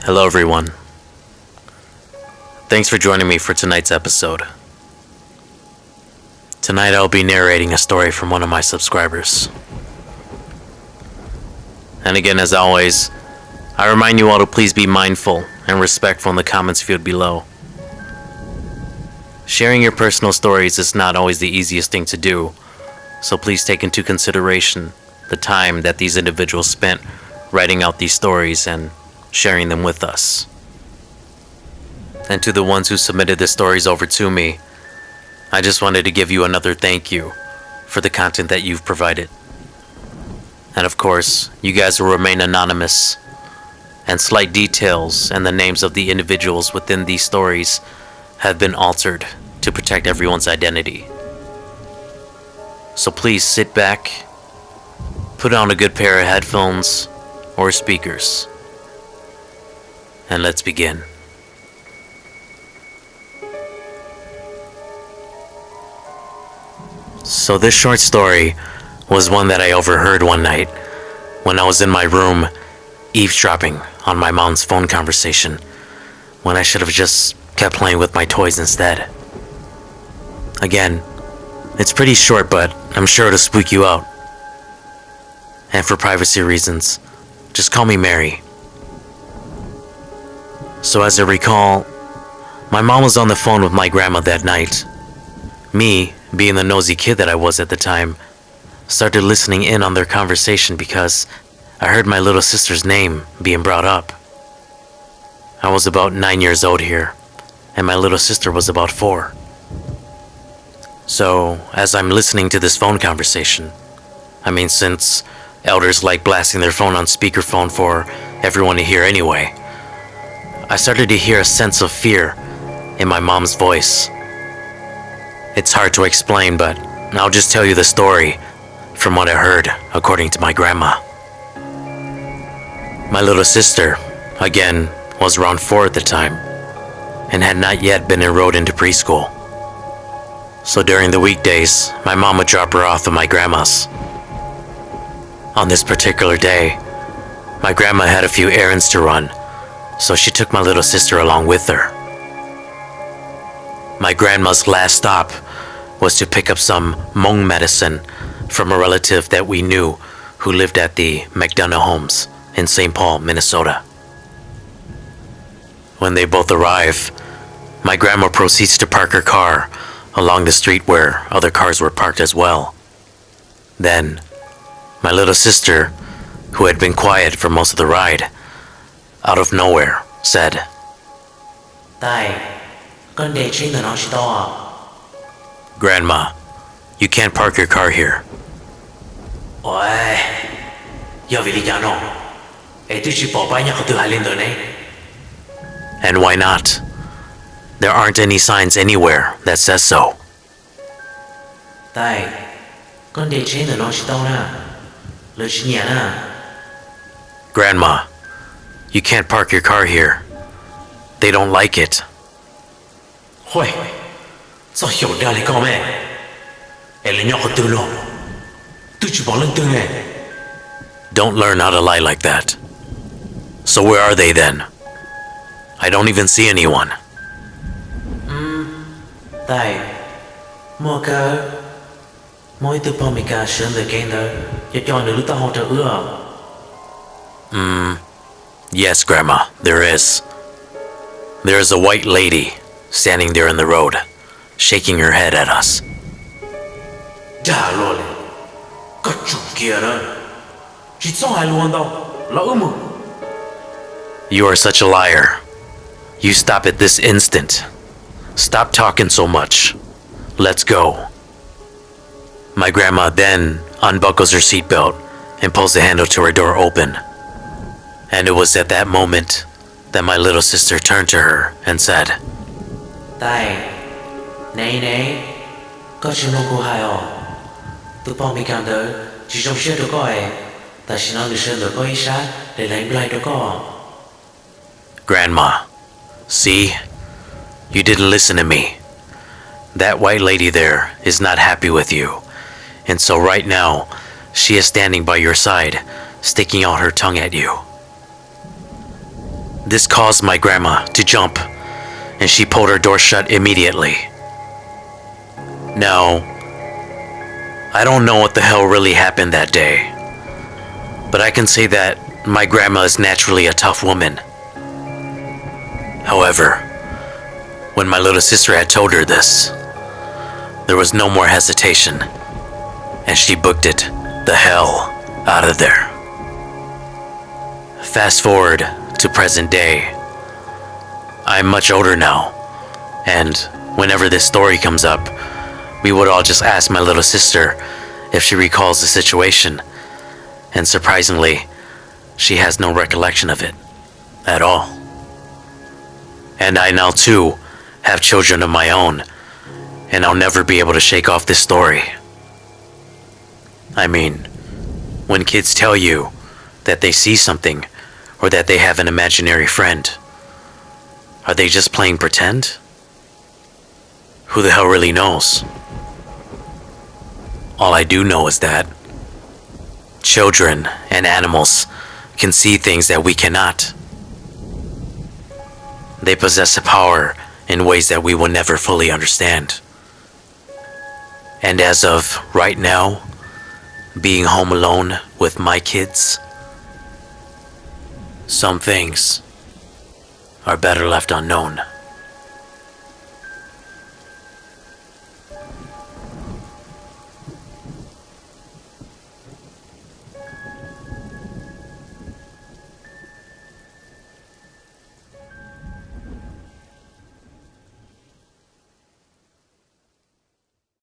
Hello, everyone. Thanks for joining me for tonight's episode. Tonight I'll be narrating a story from one of my subscribers. And again, as always, I remind you all to please be mindful and respectful in the comments field below. Sharing your personal stories is not always the easiest thing to do, so please take into consideration the time that these individuals spent writing out these stories and sharing them with us. And to the ones who submitted the stories over to me, I just wanted to give you another thank you for the content that you've provided. And of course, you guys will remain anonymous, and slight details and the names of the individuals within these stories have been altered to protect everyone's identity. So please sit back, put on a good pair of headphones or speakers, and let's begin. So this short story was one that I overheard one night when I was in my room eavesdropping on my mom's phone conversation, when I should have just kept playing with my toys instead. Again, it's pretty short, but I'm sure it'll spook you out. And for privacy reasons, just call me Mary. So as I recall, my mom was on the phone with my grandma that night. Me, being the nosy kid that I was at the time, started listening in on their conversation because I heard my little sister's name being brought up. I was about 9 years old here, and my little sister was about 4. So, as I'm listening to this phone conversation, since elders like blasting their phone on speakerphone for everyone to hear anyway, I started to hear a sense of fear in my mom's voice. It's hard to explain, but I'll just tell you the story from what I heard according to my grandma. My little sister, again, was around 4 at the time and had not yet been enrolled into preschool. So during the weekdays, my mom would drop her off at my grandma's. On this particular day, my grandma had a few errands to run, so she took my little sister along with her. My grandma's last stop was to pick up some Hmong medicine from a relative that we knew who lived at the McDonough homes in St. Paul, Minnesota. When they both arrive, my grandma proceeds to park her car along the street where other cars were parked as well. Then, my little sister, who had been quiet for most of the ride, out of nowhere, said, "Grandma, you can't park your car here." And why not? There aren't any signs anywhere that says so. Grandma, you can't park your car here. They don't like it. Don't learn how to lie like that. So where are they then? I don't even see anyone. Yes, Grandma, there is. There is a white lady standing there in the road, shaking her head at us. You are such a liar. You stop it this instant. Stop talking so much. Let's go. My grandma then unbuckles her seatbelt and pulls the handle to her door open. And it was at that moment that my little sister turned to her and said, "Grandma, see? You didn't listen to me. That white lady there is not happy with you. And so right now, she is standing by your side, sticking out her tongue at you." This caused my grandma to jump, and she pulled her door shut immediately. Now, I don't know what the hell really happened that day, but I can say that my grandma is naturally a tough woman. However, when my little sister had told her this, there was no more hesitation, and she booked it the hell out of there. Fast forward to present day. I'm much older now, and whenever this story comes up, we would all just ask my little sister if she recalls the situation, and surprisingly, she has no recollection of it at all. And I now too have children of my own, and I'll never be able to shake off this story. I mean, when kids tell you that they see something or that they have an imaginary friend, are they just playing pretend? Who the hell really knows? All I do know is that children and animals can see things that we cannot. They possess a power in ways that we will never fully understand. And as of right now, being home alone with my kids, some things are better left unknown.